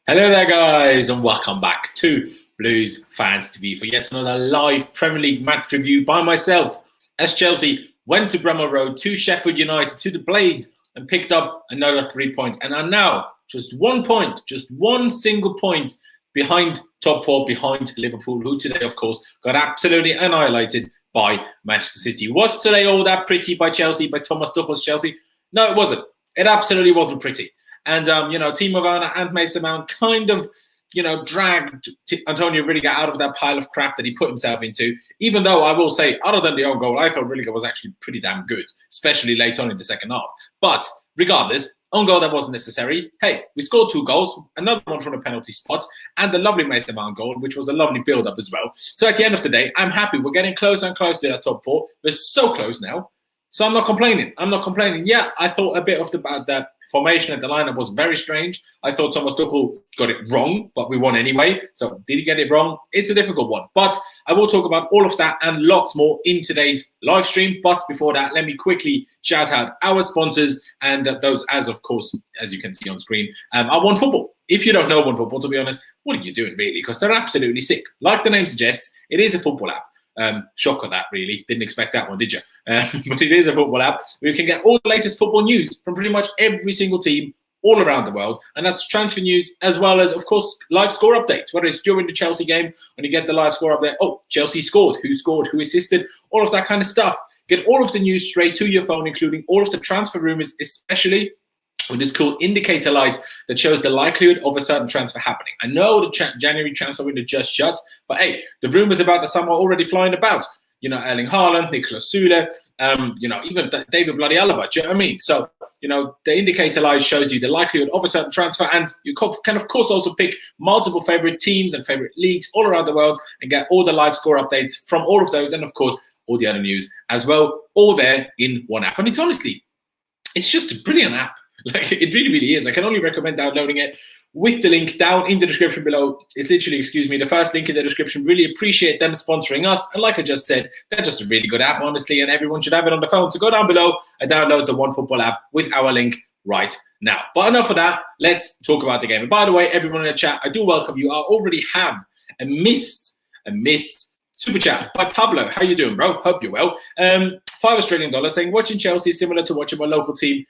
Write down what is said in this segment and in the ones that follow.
Hello there, guys, and welcome back to Blues Fans TV for yet another live Premier League match review by myself, as Chelsea went to Bramall Road to Sheffield United to the Blade and picked up another 3 points and are now just 1 point, just one single point behind top four, behind Liverpool, who today, of course, got absolutely annihilated by Manchester City. Was today all that pretty by Chelsea, by Thomas Tuchel's Chelsea? No, it wasn't. It absolutely wasn't pretty. And, Timo Werner and Mason Mount kind of, dragged Antonio Rüdiger out of that pile of crap that he put himself into. Even though I will say, other than the own goal, I thought Rüdiger was actually pretty damn good, especially late on in the second half. But regardless, own goal that wasn't necessary. Hey, we scored 2 goals, another one from a penalty spot, and the lovely Mason Mount goal, which was a lovely build-up as well. So at the end of the day, I'm happy. We're getting closer and closer to that top four. We're so close now. So I'm not complaining. Yeah, I thought a bit of the formation at the lineup was very strange. I thought Thomas Tuchel got it wrong, but we won anyway. So did he get it wrong? It's a difficult one. But I will talk about all of that and lots more in today's live stream. But before that, let me quickly shout out our sponsors and those, of course, as you can see on screen, are OneFootball. If you don't know OneFootball, to be honest, what are you doing really? Because they're absolutely sick. Like the name suggests, it is a football app. Shock of that, really. Didn't expect that one, did you? But it is a football app where you can get all the latest football news from pretty much every single team all around the world. And that's transfer news as well as, of course, live score updates. Whether it's during the Chelsea game, when you get the live score update, oh, Chelsea scored, who assisted, all of that kind of stuff. Get all of the news straight to your phone, including all of the transfer rumours, especially with this cool indicator light that shows the likelihood of a certain transfer happening. I know the January transfer window just shut, but hey, the rumours about the summer are already flying about. Erling Haaland, Nicolas Süle, even David Bloody Alaba. Do you know what I mean? So, the indicator light shows you the likelihood of a certain transfer, and you can, of course, also pick multiple favourite teams and favourite leagues all around the world and get all the live score updates from all of those, and, of course, all the other news as well, all there in one app. And it's just a brilliant app. Like, it really, really is. I can only recommend downloading it with the link down in the description below. It's literally, the first link in the description. Really appreciate them sponsoring us. And like I just said, they're just a really good app, honestly, and everyone should have it on the phone. So go down below and download the OneFootball app with our link right now. But enough of that. Let's talk about the game. And by the way, everyone in the chat, I do welcome you. I already have a missed super chat by Pablo. How you doing, bro? Hope you're well. $5 Australian saying, watching Chelsea is similar to watching my local team,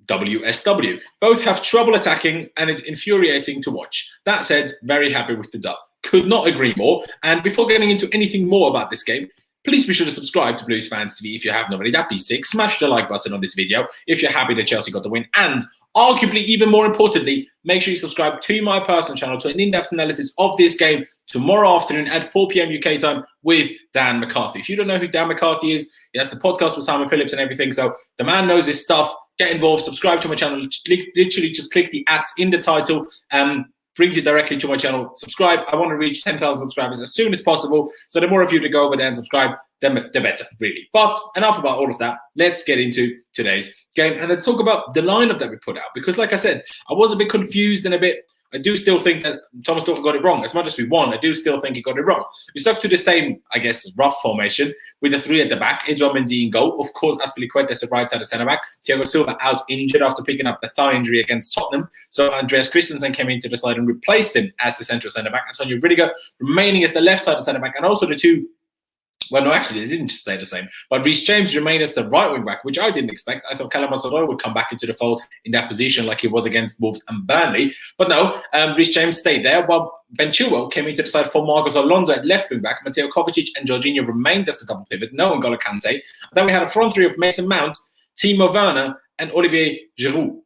WSW. Both have trouble attacking and it's infuriating to watch. That said, very happy with the dub. Could not agree more. And before getting into anything more about this game, please be sure to subscribe to Blues Fans TV if you haven't already. That'd be sick. Smash the like button on this video if you're happy that Chelsea got the win. And arguably, even more importantly, make sure you subscribe to my personal channel to an in-depth analysis of this game tomorrow afternoon at 4 p.m. UK time with Dan McCarthy. If you don't know who Dan McCarthy is, he has the podcast with Simon Phillips and everything. So the man knows his stuff. Get involved, subscribe to my channel. Literally just click the @ in the title. Brings you directly to my channel. Subscribe. I want to reach 10,000 subscribers as soon as possible. So the more of you to go over there and subscribe, the better, really. But enough about all of that. Let's get into today's game. And let's talk about the lineup that we put out. Because like I said, I was a bit confused and I do still think that Thomas Tuchel got it wrong. As much as we won, I do still think he got it wrong. We stuck to the same, rough formation with the 3 at the back. Edouard Mendy in goal. Of course, Azpilicueta the right side of centre-back. Thiago Silva out injured after picking up the thigh injury against Tottenham. So Andreas Christensen came into the side and replaced him as the central centre-back. Antonio Rüdiger remaining as the left side of centre-back. And also the two... Well, no, actually, they didn't stay the same. But Reece James remained as the right wing back, which I didn't expect. I thought Callum Hudson-Odoi would come back into the fold in that position like he was against Wolves and Burnley. But no, Reece James stayed there, while Ben Chilwell came into the side for Marcos Alonso at left wing back. Mateo Kovacic and Jorginho remained as the double pivot. No N'Golo Kante. Then we had a front three of Mason Mount, Timo Werner, and Olivier Giroud,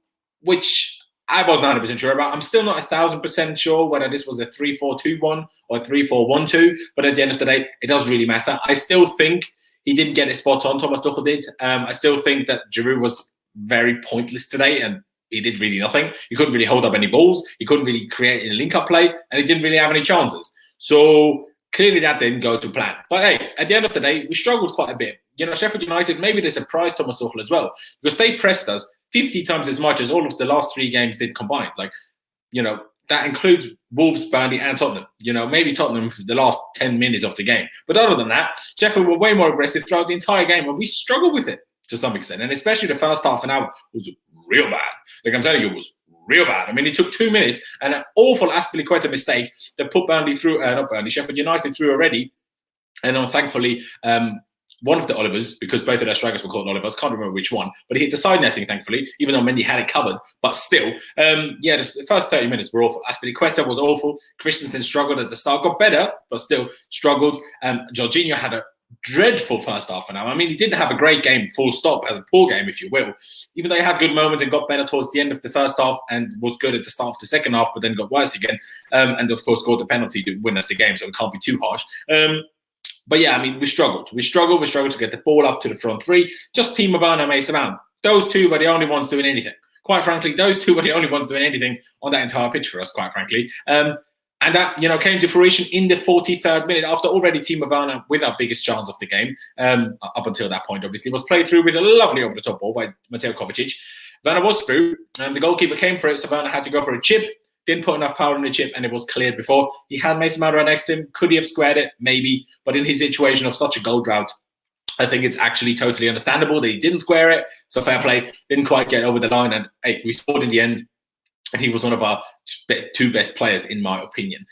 which I wasn't 100% sure about. I'm still not 1,000% sure whether this was a 3-4-2-1 or a 3-4-1-2. But at the end of the day, it doesn't really matter. I still think he didn't get it spot on. Thomas Tuchel did. I still think that Giroud was very pointless today, and he did really nothing. He couldn't really hold up any balls. He couldn't really create any link-up play, and he didn't really have any chances. So clearly that didn't go to plan. But hey, at the end of the day, we struggled quite a bit. Sheffield United, maybe they surprised Thomas Tuchel as well, because they pressed us 50 times as much as all of the last 3 games did combined. That includes Wolves, Burnley, and Tottenham. Maybe Tottenham for the last 10 minutes of the game. But other than that, Sheffield were way more aggressive throughout the entire game, and we struggled with it to some extent. And especially the first half an hour was real bad. I'm telling you, it was real bad. I mean, it took 2 minutes and an awful Azpilicueta mistake that put Burnley through, not Burnley, Sheffield United through already. And then thankfully, one of the Olivers, because both of their strikers were called Olivers, can't remember which one, but he hit the side netting, thankfully, even though Mendy had it covered. But still, yeah, the first 30 minutes were awful. Azpilicueta was awful. Christensen struggled at the start, got better, but still struggled. Jorginho had a dreadful first half an hour. I mean, he didn't have a great game, full stop, as a poor game, if you will. Even though he had good moments and got better towards the end of the first half and was good at the start of the second half, but then got worse again. And of course, scored the penalty to win us the game, so it can't be too harsh. But yeah, I mean, we struggled. We struggled to get the ball up to the front three. Just Timo Werner and Mason Mount. Those two were the only ones doing anything. Quite frankly, those two were the only ones doing anything on that entire pitch for us, quite frankly. And that, you know, came to fruition in the 43rd minute after already Timo Werner, with our biggest chance of the game, up until that point, obviously, was played through with a lovely over-the-top ball by Mateo Kovacic. Werner was through, and the goalkeeper came for it, so Werner had to go for a chip. Didn't put enough power in the chip, and it was cleared before. He had Mason Mount right next to him. Could he have squared it? Maybe. But in his situation of such a goal drought, I think it's actually totally understandable that he didn't square it. So fair play. Didn't quite get over the line. And hey, we scored in the end. And he was one of our two best players, in my opinion.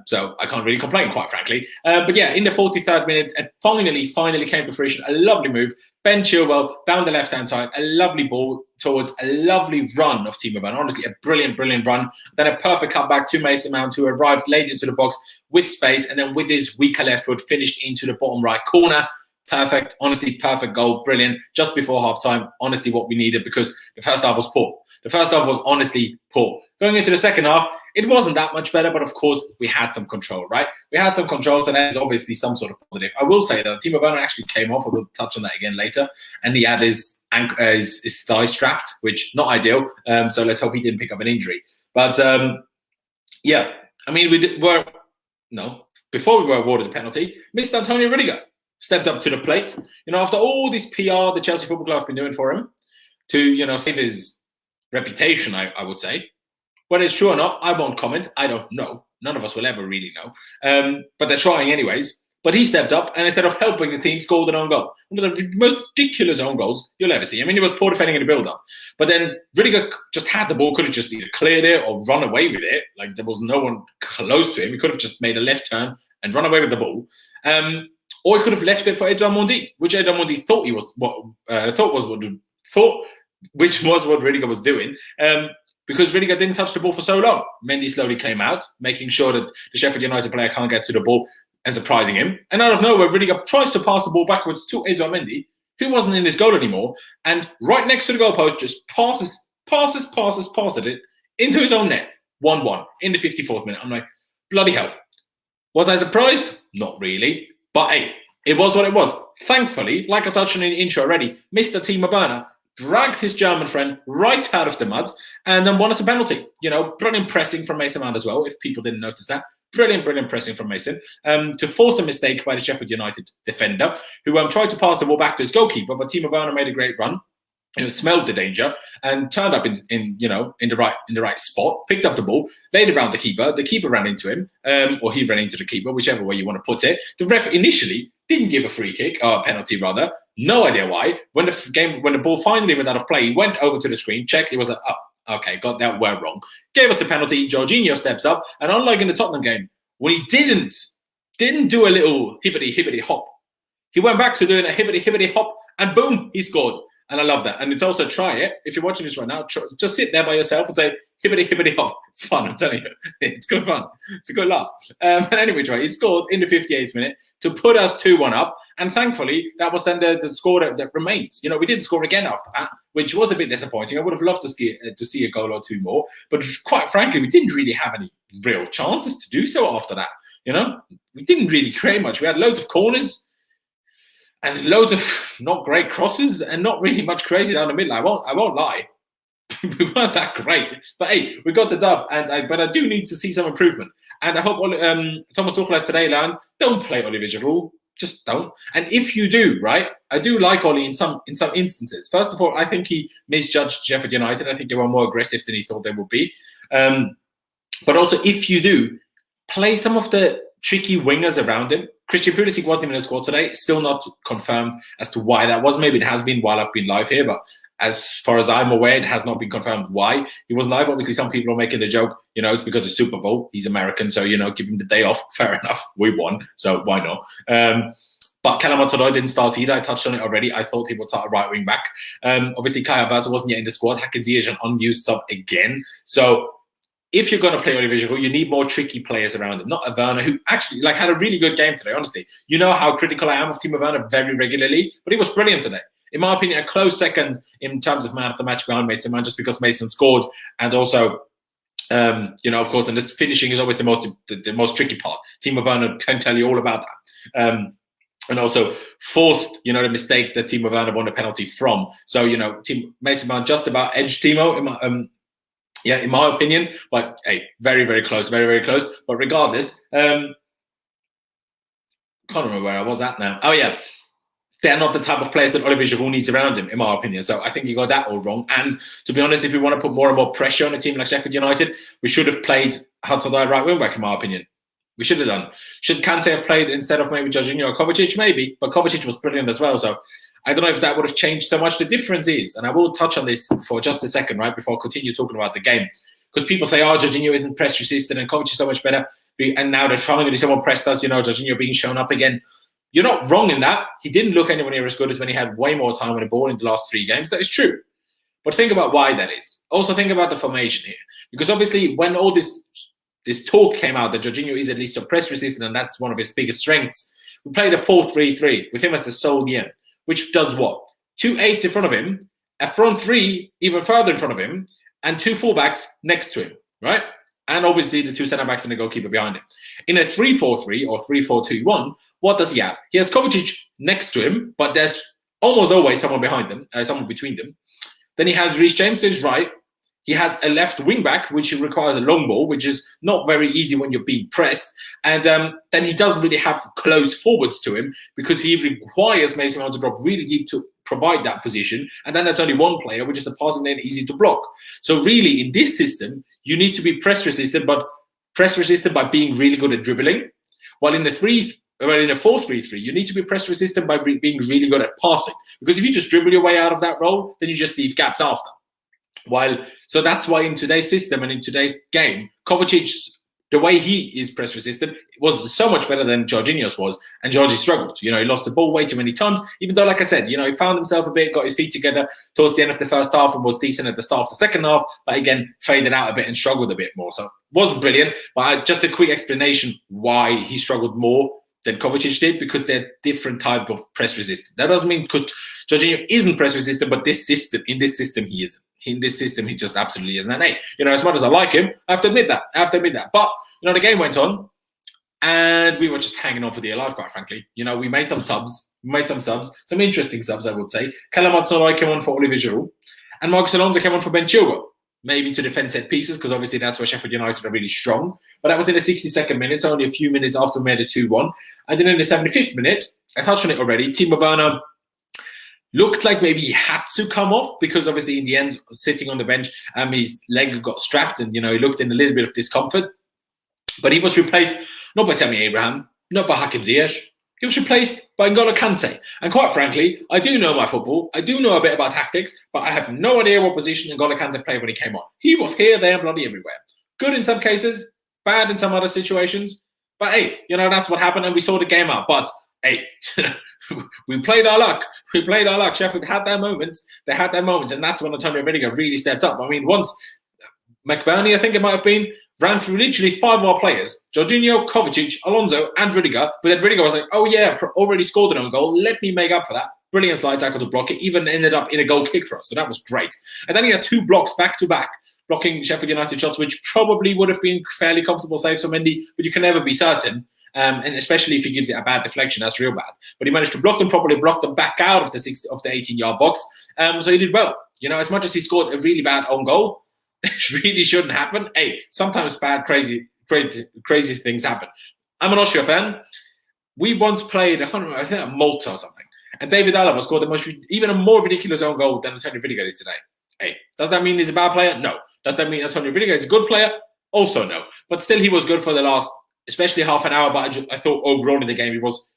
So I can't really complain, quite frankly. But yeah, in the 43rd minute, it finally came to fruition. A lovely move. Ben Chilwell down the left-hand side. A lovely ball towards a lovely run of Timo Werner. Honestly, a brilliant run. Then a perfect cutback to Mason Mount, who arrived late into the box with space. And then with his weaker left foot, finished into the bottom right corner. Perfect. Honestly, perfect goal. Brilliant. Just before half-time. Honestly, what we needed, because the first half was poor. The first half was honestly poor. Going into the second half, it wasn't that much better, but of course, we had some control, right? We had some control, so that is obviously some sort of positive. I will say, though, Timo Werner actually came off. I will touch on that again later. And he had his thigh strapped, which not ideal. So let's hope he didn't pick up an injury. But yeah, I mean, before we were awarded the penalty, Mr. Antonio Rüdiger stepped up to the plate. You know, after all this PR the Chelsea Football Club have been doing for him to, you know, save his reputation, I would say. Whether it's true or not, I won't comment. I don't know. None of us will ever really know. But they're trying anyways. But he stepped up, and instead of helping the team, scored an own goal. One of the most ridiculous own goals you'll ever see. I mean, it was poor defending in the build-up. But then Rüdiger just had the ball, could have just either cleared it or run away with it. Like, there was no one close to him. He could have just made a left turn and run away with the ball. Or he could have left it for Edouard Mendy, which Edouard Mendy thought which was what Rüdiger was doing, because Rüdiger didn't touch the ball for so long. Mendy slowly came out, making sure that the Sheffield United player can't get to the ball and surprising him. And out of nowhere, Rüdiger tries to pass the ball backwards to Edouard Mendy, who wasn't in his goal anymore, and right next to the goalpost, just passes it into his own net. 1-1 in the 54th minute. I'm like, bloody hell. Was I surprised? Not really. But hey, it was what it was. Thankfully, like I touched on in the intro already, Mr. Timo Werner dragged his German friend right out of the mud and then won us a penalty. You know, brilliant pressing from Mason Mount as well, if people didn't notice that. Brilliant pressing from Mason to force a mistake by the Sheffield United defender, who tried to pass the ball back to his goalkeeper, but Timo Werner made a great run. Smelled the danger and turned up in the right spot, picked up the ball, laid it around the keeper. The keeper ran into him, or he ran into the keeper, whichever way you want to put it. The ref initially didn't give a free kick, or a penalty rather. No idea why. When the ball finally went out of play, he went over to the screen, checked. He was like, oh, okay, got that word wrong. Gave us the penalty. Jorginho steps up, and unlike in the Tottenham game, when he didn't do a little hippity hop, he went back to doing a hippity hop, and boom, he scored. And I love that. And it's also, try it. If you're watching this right now, just sit there by yourself and say, hippity hop. It's fun, I'm telling you. It's good fun. It's a good laugh. But anyway, he scored in the 58th minute to put us 2-1 up. And thankfully, that was then the score that remains. You know, we didn't score again after that, which was a bit disappointing. I would have loved to see a goal or two more. But quite frankly, we didn't really have any real chances to do so after that. You know, we didn't really create much. We had loads of corners and loads of not great crosses and not really much crazy down the middle. I won't lie. We weren't that great. But hey, we got the dub. But I do need to see some improvement. And I hope Thomas Tuchel has today learned, don't play Olivier Giroud. Just don't. And if you do, right, I do like Oli in some instances. First of all, I think he misjudged Sheffield United. I think they were more aggressive than he thought they would be. But also, if you do, play some of the tricky wingers around him. Christian Pulisic wasn't even in the squad today. Still not confirmed as to why that was. Maybe it has been while I've been live here, but As far as I'm aware, it has not been confirmed why he wasn't live. Obviously, some people are making the joke, it's because of Super Bowl. He's American, so, give him the day off. Fair enough. We won, so why not? But Callum Hudson-Odoi didn't start either. I touched on it already. I thought he would start a right wing back. Obviously, Kai Havertz wasn't yet in the squad. Hakim Ziyech an unused sub again. So if you're going to play Olivier Giroud, you need more tricky players around him. Not a Werner, who actually had a really good game today, honestly. You know how critical I am of Timo Werner very regularly, but he was brilliant today. In my opinion, a close second in terms of man of the match behind Mason Mount, just because Mason scored, and also, of course, and this finishing is always the most tricky part. Timo Werner can tell you all about that. And also forced, the mistake that Timo Werner won the penalty from. So, Mason Mount just about edged Timo, in my opinion. But, hey, very, very close, very, very close. But regardless, can't remember where I was at now. Oh, yeah. They're not the type of players that Olivier Giroud needs around him, in my opinion. So I think you got that all wrong. And to be honest, if we want to put more and more pressure on a team like Sheffield United, we should have played Hudson-Odoi right wing back, in my opinion. We should have done. Should Kante have played instead of maybe Jorginho or Kovacic? Maybe. But Kovacic was brilliant as well. So I don't know if that would have changed so much. The difference is, and I will touch on this for just a second, right, before I continue talking about the game. Because people say, Jorginho isn't press resistant and Kovacic is so much better. And now that finally someone pressed us, Jorginho being shown up again. You're not wrong in that. He didn't look anywhere near as good as when he had way more time on the ball in the last 3 games. That is true. But think about why that is. Also think about the formation here. Because obviously when all this talk came out that Jorginho is at least a press resistant and that's one of his biggest strengths, we played a 4-3-3 with him as the sole DM, which does what? 2 8s in front of him, a front 3 even further in front of him, and 2 fullbacks next to him, right? And obviously the 2 centre-backs and the goalkeeper behind him. In a 3-4-3 or 3-4-2-1, what does he have? He has Kovacic next to him, but there's almost always someone behind them, someone between them. Then he has Reece James to his right. He has a left wing back, which requires a long ball, which is not very easy when you're being pressed. And then he doesn't really have close forwards to him because he requires Mason Mount to drop really deep to provide that position. And then there's only one player, which is a passing lane easy to block. So really, in this system, you need to be press resistant, but press resistant by being really good at dribbling. While in a 4-3-3, you need to be press resistant by being really good at passing. Because if you just dribble your way out of that role, then you just leave gaps after. So that's why in today's system and in today's game, Kovacic, the way he is press resistant, was so much better than Jorginho's was, and Jorginho struggled. He lost the ball way too many times, even though, like I said, he found himself a bit, got his feet together towards the end of the first half and was decent at the start of the second half, but again, faded out a bit and struggled a bit more. So wasn't brilliant, but just a quick explanation why he struggled more than Kovacic did, because they're different type of press resistant. That doesn't mean Jorginho isn't press resistant, but in this system, he isn't. In this system, he just absolutely isn't. And hey, as much as I like him, I have to admit that. But, the game went on and we were just hanging on for dear life, quite frankly. We made some subs. Some interesting subs, I would say. Callum Hudson-Odoi came on for Olivier Giroud. And Marcus Alonso came on for Ben Chilwell. Maybe to defend set pieces, because obviously that's where Sheffield United are really strong. But that was in the 62nd minute, only a few minutes after we made it 2-1. And then in the 75th minute, I touched on it already, Timo Werner looked like maybe he had to come off, because obviously in the end, sitting on the bench, his leg got strapped and, he looked in a little bit of discomfort. But he was replaced not by Tammy Abraham, not by Hakim Ziyech. He was replaced by N'Golo Kante. And quite frankly, I do know my football. I do know a bit about tactics, but I have no idea what position N'Golo Kante played when he came on. He was here, there, bloody everywhere. Good in some cases, bad in some other situations. But hey, that's what happened, and we saw the game out. But hey, we played our luck. Sheffield had their moments. They had their moments, and that's when Antonio Rüdiger really stepped up. I mean, once McBurney, I think it might have been, ran through literally 5 more players. Jorginho, Kovacic, Alonso, and Rüdiger. But then Rüdiger was like, oh yeah, already scored an own goal. Let me make up for that. Brilliant slide tackle to block it. Even ended up in a goal kick for us. So that was great. And then he had 2 blocks back-to-back, blocking Sheffield United shots, which probably would have been fairly comfortable saves for Mendy, but you can never be certain. And especially if he gives it a bad deflection, that's real bad. But he managed to block them properly, block them back out of the 18-yard box. So he did well. As much as he scored a really bad own goal, it really shouldn't happen. Hey, sometimes bad, crazy things happen. I'm an Austria fan. We once played, I think at Malta or something, and David Alaba scored even a more ridiculous own goal than Antonio Rüdiger did today. Hey, does that mean he's a bad player? No. Does that mean Antonio Rüdiger is a good player? Also no. But still, he was good for the last, especially half an hour. But I thought overall in the game, he was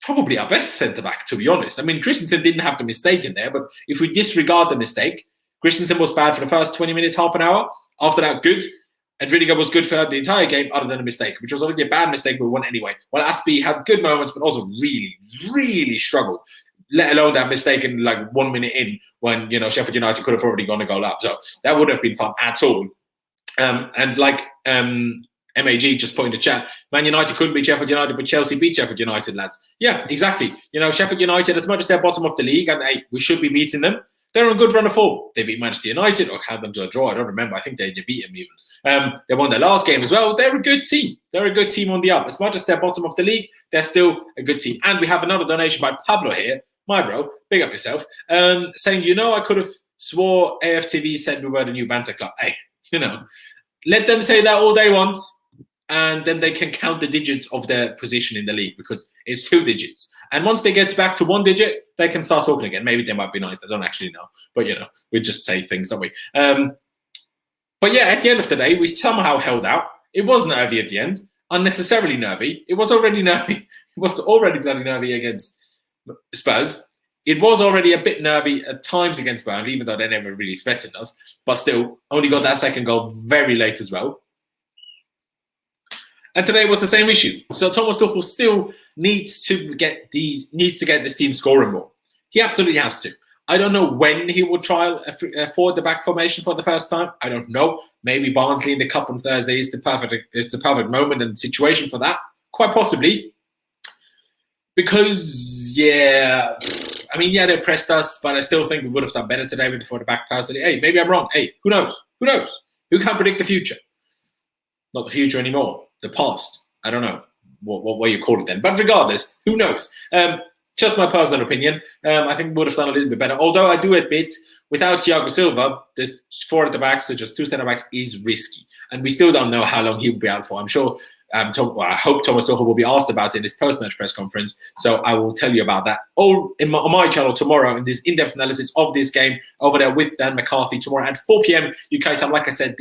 probably our best centre-back, to be honest. I mean, Christensen didn't have the mistake in there, but if we disregard the mistake, Christensen was bad for the first 20 minutes, half an hour. After that, good. And Rüdiger was good for the entire game, other than a mistake, which was obviously a bad mistake, but we won anyway. Well, Aspie had good moments, but also really, really struggled. Let alone that mistake in like 1 minute in when, Sheffield United could have already gone a goal up. So that wouldn't have been fun at all. And like MAG just put in the chat, Man United couldn't beat Sheffield United, but Chelsea beat Sheffield United, lads. Yeah, exactly. Sheffield United, as much as they're bottom of the league, and hey, we should be beating them, they're on a good run of form. They beat Manchester United or had them to a draw. I don't remember. I think they beat them even. They won their last game as well. They're a good team. They're a good team on the up. As much as they're bottom of the league, they're still a good team. And we have another donation by Pablo here. My bro, big up yourself. Saying, I could have swore AFTV said we were the new banter club. Hey, let them say that all they want, and then they can count the digits of their position in the league because it's 2 digits. And once they get back to 1 digit, they can start talking again. Maybe they might be ninth. I don't actually know. But, we just say things, don't we? But yeah, at the end of the day, we somehow held out. It was nervy at the end. Unnecessarily nervy. It was already nervy. It was already bloody nervy against Spurs. It was already a bit nervy at times against Burnley, even though they never really threatened us. But still, only got that second goal very late as well. And today was the same issue. So Thomas Tuchel still needs to get this team scoring more. He absolutely has to. I don't know when he will trial a forward the back formation for the first time. I don't know. Maybe Barnsley in the Cup on Thursday is the perfect moment and situation for that. Quite possibly. Because they pressed us, but I still think we would have done better today with the forward the back pass. Hey, maybe I'm wrong. Hey, who knows? Who knows? Who can predict the future? Not the future anymore. The past. I don't know what you call it then. But regardless, who knows? Just my personal opinion. I think we would have done a little bit better. Although I do admit, without Thiago Silva, the 4 at the back, so just 2 centre backs, is risky. And we still don't know how long he will be out for. I'm sure, I hope Thomas Tuchel will be asked about it in his post-match press conference. So I will tell you about that all on my channel tomorrow in this in-depth analysis of this game over there with Dan McCarthy tomorrow at 4 p.m. UK time. Like I said,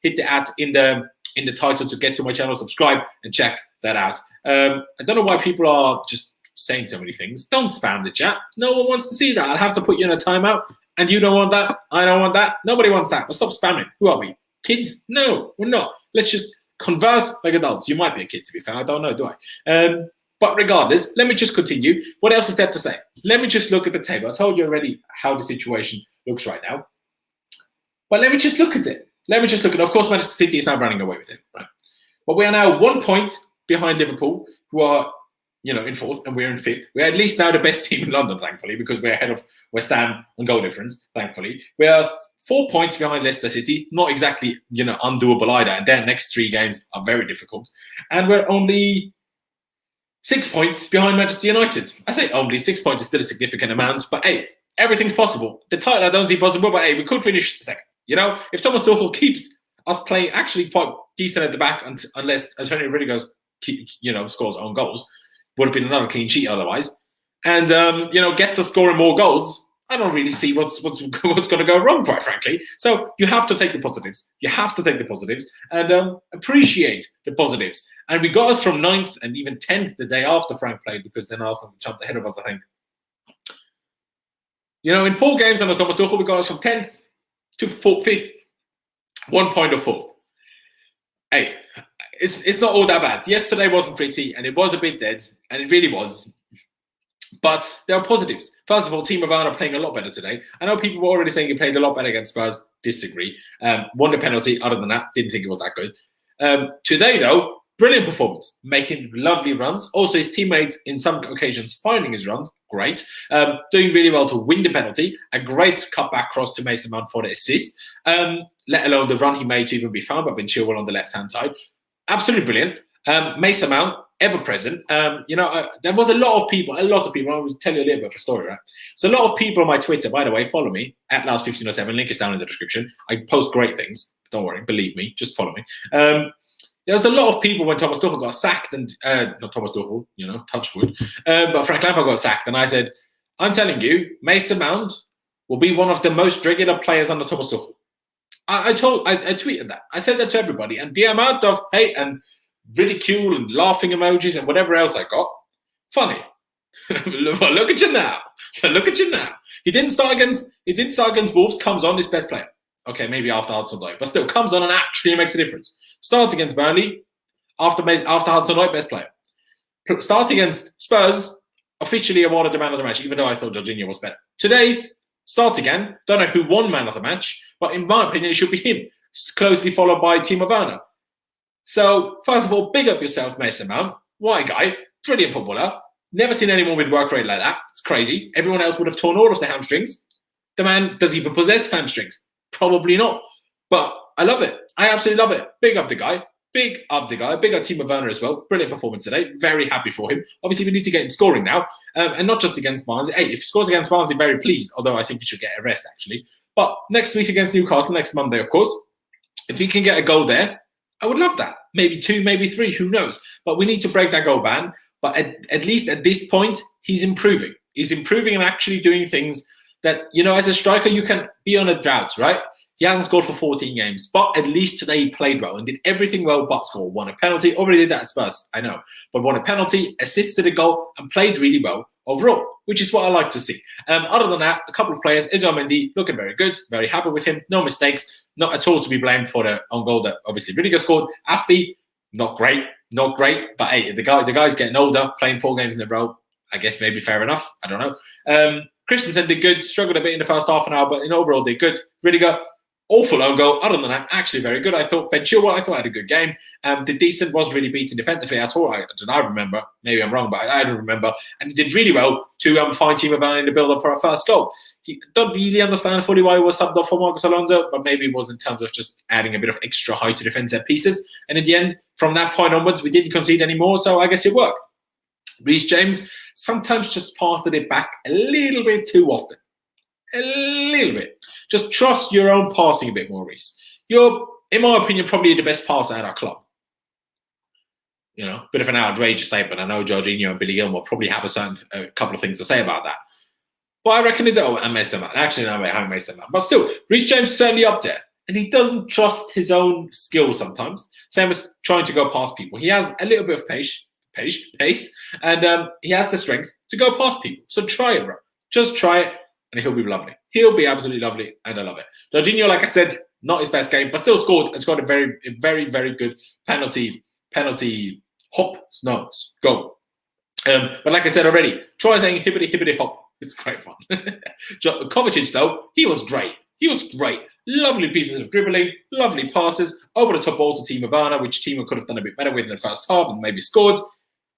hit the @ in the title to get to my channel, subscribe and check that out. I don't know why people are just saying so many things. Don't spam the chat. No one wants to see that. I'll have to put you in a timeout. And you don't want that. I don't want that. Nobody wants that. But stop spamming. Who are we? Kids? No, we're not. Let's just converse like adults. You might be a kid, to be fair. I don't know, do I? But regardless, let me just continue. What else is there to say? Let me just look at the table. I told you already how the situation looks right now. But let me just look at it. Of course, Manchester City is now running away with it, right? But we are now 1 point behind Liverpool, who are, in 4th, and we're in 5th. We're at least now the best team in London, thankfully, because we're ahead of West Ham on goal difference, thankfully. We are 4 points behind Leicester City. Not exactly, undoable either. And their next 3 games are very difficult. And we're only 6 points behind Manchester United. I say only 6 points is still a significant amount, but hey, everything's possible. The title I don't see possible, but hey, we could finish second. If Thomas Tuchel keeps us playing actually quite decent at the back, unless Antonio Rüdiger, scores own goals, would have been another clean sheet otherwise, and gets us scoring more goals, I don't really see what's going to go wrong, quite frankly. So you have to take the positives. And appreciate the positives. And we got us from 9th and even 10th the day after Frank played, because then Arsenal jumped ahead of us, I think. In 4 games under Thomas Tuchel, we got us from 10th to 5th, 1 point of 4th. Hey, it's not all that bad. Yesterday wasn't pretty, and it was a bit dead, and it really was. But there are positives. First of all, Timo Werner playing a lot better today. I know people were already saying he played a lot better against Spurs. Disagree. Won the penalty. Other than that, didn't think it was that good. Today, though, brilliant performance. Making lovely runs. Also, his teammates, in some occasions, finding his runs. Great. Doing really well to win the penalty. A great cutback cross to Mason Mount for the assist. Let alone the run he made to even be found by Ben Chilwell on the left-hand side. Absolutely brilliant. Mason Mount, ever present. There was a lot of people. I will tell you a little bit of a story, right? So a lot of people on my Twitter, by the way, follow me at last1507. Link is down in the description. I post great things. Don't worry, believe me. Just follow me. There was a lot of people when Thomas Tuchel got sacked, and not Thomas Tuchel, touch wood, but Frank Lampard got sacked, and I said, I'm telling you, Mason Mount will be one of the most regular players under Thomas Tuchel. I tweeted that. I said that to everybody, and the amount of hate and ridicule and laughing emojis and whatever else I got, funny. Look at you now. Look at you now. He didn't start against Wolves. Comes on, his best player. Okay, maybe after Hudson-Odoi, but still comes on and actually makes a difference. Starts against Burnley after Hudson-Odoi, best player. Starts against Spurs, officially awarded the man of the match, even though I thought Jorginho was better. Today, starts again. Don't know who won man of the match, but in my opinion, it should be him. Closely followed by Timo Werner. So, first of all, big up yourself, Mason Mount. What a guy. Brilliant footballer. Never seen anyone with work rate like that. It's crazy. Everyone else would have torn all of the hamstrings. The man doesn't even possess hamstrings. Probably not. But I love it. I absolutely love it. Big up the guy. Big up the guy. Big up Timo Werner as well. Brilliant performance today. Very happy for him. Obviously, we need to get him scoring now. And not just against Barnsley. Hey, if he scores against Barnsley, very pleased. Although I think he should get a rest, actually. But next week against Newcastle, next Monday, of course. If he can get a goal there, I would love that. Maybe 2, maybe 3, who knows? But we need to break that goal ban. But at least at this point, he's improving. He's improving and actually doing things that, as a striker, you can be on a drought, right? He hasn't scored for 14 games, but at least today he played well and did everything well but scored. Won a penalty. Already did that at Spurs, I know. But won a penalty, assisted a goal, and played really well overall, which is what I like to see. Other than that, a couple of players. Edgar Mendy looking very good. Very happy with him. No mistakes. Not at all to be blamed for the own goal that obviously Rüdiger scored. Aspie, not great. Not great. But hey, the guy's getting older, playing 4 games in a row. I guess maybe fair enough. I don't know. Christensen did good. Struggled a bit in the first half an hour, but in overall did good. Rüdiger, awful own goal. Other than that, actually very good. I thought Ben Chilwell, had a good game. Did decent, wasn't really beaten defensively at all. I don't remember. Maybe I'm wrong, but I don't remember. And he did really well to find Timo Werner in the build-up for our first goal. He don't really understand fully why he was subbed off for Marcos Alonso, but maybe it was in terms of just adding a bit of extra height to defend set pieces. And in the end, from that point onwards, we didn't concede anymore, so I guess it worked. Reece James sometimes just passed it back a little bit too often. A little bit. Just trust your own passing a bit more, Reece. You're, in my opinion, probably the best passer at our club. Bit of an outrageous statement. I know Jorginho and Billy Gilmore probably have a couple of things to say about that. But I reckon it's a Mason Mount. Actually, no, I haven't Mason Mount. But still, Reece James is certainly up there. And he doesn't trust his own skill sometimes. Same as trying to go past people. He has a little bit of pace, and he has the strength to go past people. So try it, bro. Just try it, and he'll be lovely. He'll be absolutely lovely, and I love it. Jorginho, like I said, not his best game, but still scored a very, very, very good penalty goal. But like I said already, try saying hibbity hop. It's quite fun. Kovacic, though, he was great. Lovely pieces of dribbling, lovely passes, over the top ball to Timo Werner, which Timo could have done a bit better with in the first half and maybe scored.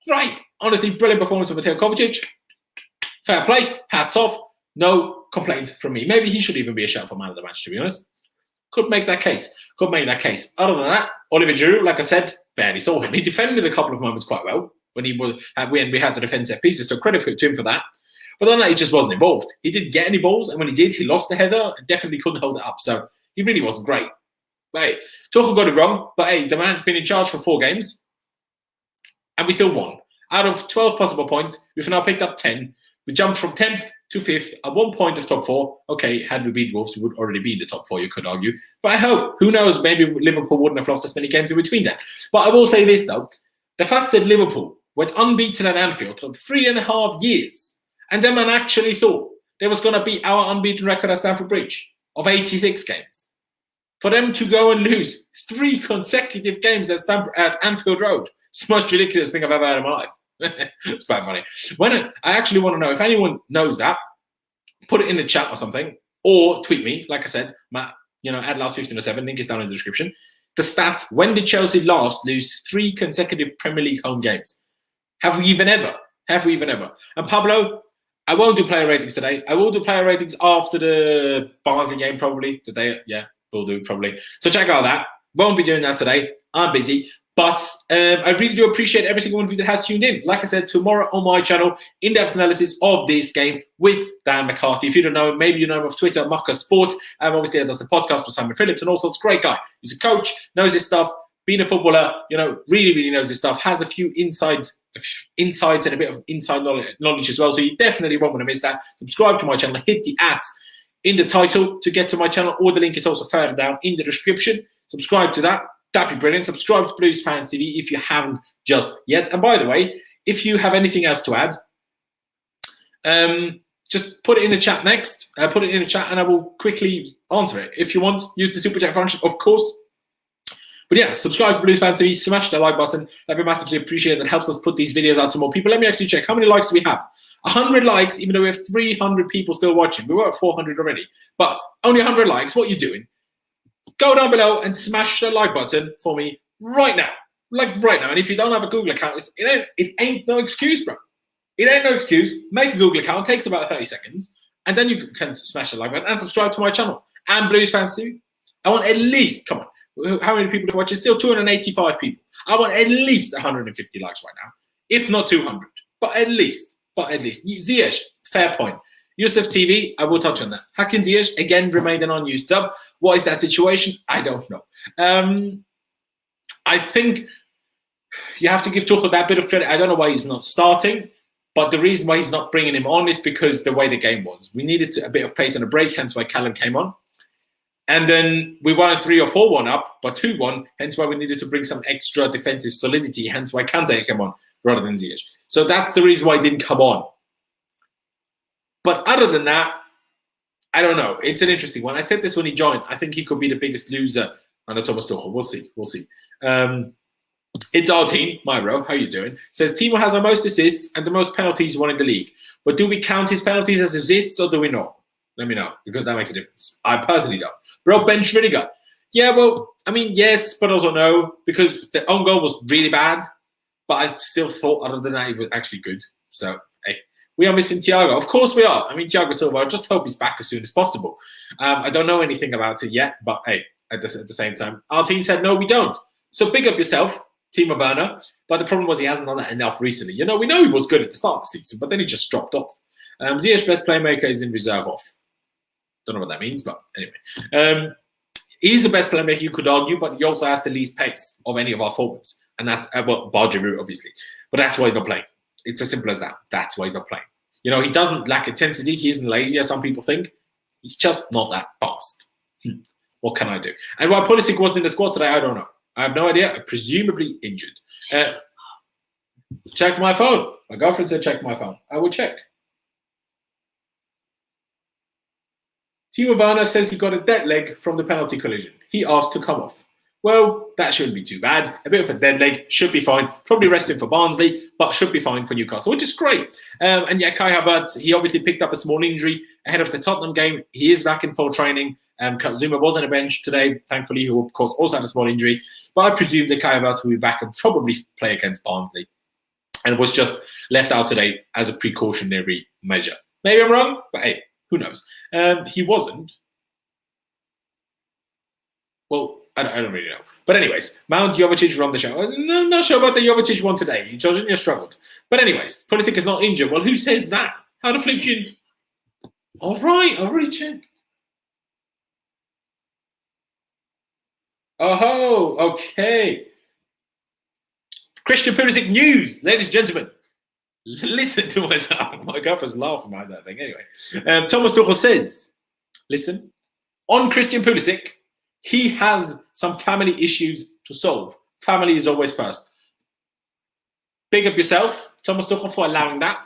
Right. Honestly, brilliant performance of Mateo Kovacic. Fair play. Hats off. No complaints from me. Maybe he should even be a shout for man of the match, to be honest. Could make that case. Other than that, Oliver Giroud, like I said, barely saw him. He defended a couple of moments quite well when we had to defend set pieces, so credit to him for that. But then he just wasn't involved. He didn't get any balls, and when he did, he lost the header and definitely couldn't hold it up. So he really wasn't great. But hey, Tuchel got it wrong, but hey, the man's been in charge for 4 games, and we still won. Out of 12 possible points, we've now picked up 10. We jumped from 10th to 5th at 1 point of top 4. Okay, had we beat Wolves, we would already be in the top 4, you could argue. But I hope, who knows, maybe Liverpool wouldn't have lost as many games in between then. But I will say this, though. The fact that Liverpool went unbeaten at Anfield for 3.5 years, and then man actually thought there was going to be our unbeaten record at Stamford Bridge of 86 games. For them to go and lose 3 consecutive games at Anfield Road, it's the most ridiculous thing I've ever heard in my life. It's quite funny. I actually want to know if anyone knows that, put it in the chat or something, or tweet me, like I said, Matt, at last1507, link is down in the description. The stat, when did Chelsea last lose 3 consecutive Premier League home games? Have we even ever? And Pablo, I won't do player ratings today. I will do player ratings after the Barnsley game, probably. We'll do probably. So check out that. Won't be doing that today. I'm busy. But I really do appreciate every single one of you that has tuned in. Like I said, tomorrow on my channel, in-depth analysis of this game with Dan McCarthy. If you don't know him, maybe you know him off Twitter, Mucker Sport. Obviously, he does the podcast with Simon Phillips and all sorts. Great guy. He's a coach, knows his stuff, been a footballer, really, really knows his stuff, has a few insights and a bit of inside knowledge as well. So you definitely won't want to miss that. Subscribe to my channel, hit the @ in the title to get to my channel, or the link is also further down in the description. Subscribe to that. That'd be brilliant. Subscribe to Blues Fans TV if you haven't just yet. And by the way, if you have anything else to add, Just put it in the chat next. Put it in the chat and I will quickly answer it. If you want, use the super chat function, of course. But yeah, subscribe to Blues Fans TV, smash the like button. That'd be massively appreciated. That helps us put these videos out to more people. Let me actually check. How many likes do we have? 100 likes, even though we have 300 people still watching. We were at 400 already. But only 100 likes. What are you doing? Go down below and smash the like button for me right now. Like right now. And if you don't have a Google account, it ain't no excuse, bro. It ain't no excuse. Make a Google account. Takes about 30 seconds. And then you can smash the like button and subscribe to my channel. And Blues Fans TV. I want at least, come on. How many people are watching? Still 285 people. I want at least 150 likes right now, if not 200. But at least. Ziyech, fair point. Yusuf TV, I will touch on that. Hakim Ziyech, again, remained an unused sub. What is that situation? I don't know. I think you have to give Tuchel that bit of credit. I don't know why he's not starting, but the reason why he's not bringing him on is because the way the game was. We needed a bit of pace on the break, hence why Callum came on. And then we weren't 3 or 4-1 up, but 2-1, hence why we needed to bring some extra defensive solidity, hence why Kante came on rather than Ziyech. So that's the reason why he didn't come on. But other than that, I don't know. It's an interesting one. I said this when he joined. I think he could be the biggest loser under Thomas Tuchel. We'll see. It's our team, Myro. How you doing? Says Timo has the most assists and the most penalties won in the league. But do we count his penalties as assists or do we not? Let me know, because that makes a difference. I personally don't. Bro, Ben Chilwell. Yeah, well, I mean, yes, but also no, because the own goal was really bad. But I still thought, other than that, it was actually good. So, hey, we are missing Thiago. Of course we are. I mean, Thiago Silva, I just hope he's back as soon as possible. I don't know anything about it yet, but hey, at the same time, our team said, no, we don't. So big up yourself, Timo Werner. But the problem was he hasn't done that enough recently. You know, we know he was good at the start of the season, but then he just dropped off. Ziyech's best playmaker is in reserve off. Don't know what that means, but anyway. He's the best playmaker, you could argue, but he also has the least pace of any of our forwards. And that's, well, bar Giroud, obviously. But that's why he's not playing. It's as simple as that. That's why he's not playing. You know, he doesn't lack intensity. He isn't lazy, as some people think. He's just not that fast. What can I do? And why Pulisic wasn't in the squad today, I don't know. I have no idea. Presumably injured. Check my phone. My girlfriend said check my phone. I will check. Timo Werner says he got a dead leg from the penalty collision. He asked to come off. Well, that shouldn't be too bad. A bit of a dead leg, should be fine. Probably resting for Barnsley, but should be fine for Newcastle, which is great. And yeah, Kai Havertz, he obviously picked up a small injury ahead of the Tottenham game. He is back in full training. Zuma was on the bench today, thankfully, who of course also had a small injury. But I presume that Kai Havertz will be back and probably play against Barnsley. And was just left out today as a precautionary measure. Maybe I'm wrong, but hey, who knows? He wasn't. Well, I don't really know. But anyways, Mount, Jovetic run the show. I'm not sure about the Jovetic one today. Jorginho struggled. But anyways, Pulisic is not injured. Well, who says that? How the flip you? All right, I've already checked. Oh, okay. Christian Pulisic news, ladies and gentlemen. Listen to myself. My girlfriend's laughing about that thing. Anyway, Thomas Tuchel says, listen, on Christian Pulisic, he has some family issues to solve. Family is always first. Big up yourself, Thomas Tuchel, for allowing that.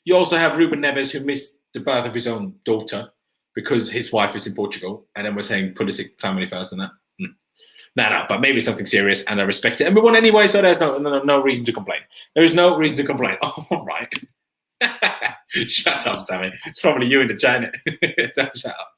You also have Ruben Neves, who missed the birth of his own daughter because his wife is in Portugal. And then we're saying Pulisic family first and that. No, but maybe something serious, and I respect it. And we won anyway, so there's no reason to complain. There is no reason to complain. All right. Shut up, Sammy. It's probably you in the chat. Shut up.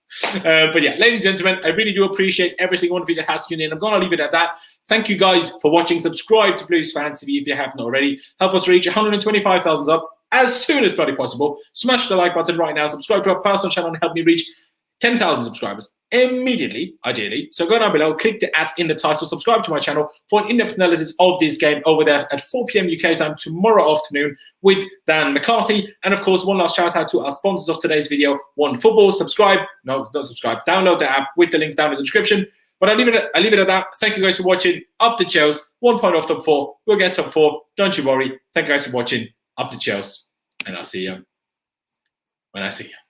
But yeah, ladies and gentlemen, I really do appreciate every single one of you that has tuned in. I'm going to leave it at that. Thank you guys for watching. Subscribe to Blues Fans TV if you haven't already. Help us reach 125,000 subs as soon as bloody possible. Smash the like button right now. Subscribe to our personal channel and help me reach 10,000 subscribers immediately, ideally. So go down below, click the ad in the title, subscribe to my channel for an in-depth analysis of this game over there at 4 p.m. UK time tomorrow afternoon with Dan McCarthy. And of course, one last shout out to our sponsors of today's video, One Football. Subscribe, no, don't subscribe, download the app with the link down in the description. But I leave it at that. Thank you guys for watching. Up the Chels, 1 point off top 4. We'll get top 4. Don't you worry. Thank you guys for watching. Up the Chels. And I'll see you when I see you.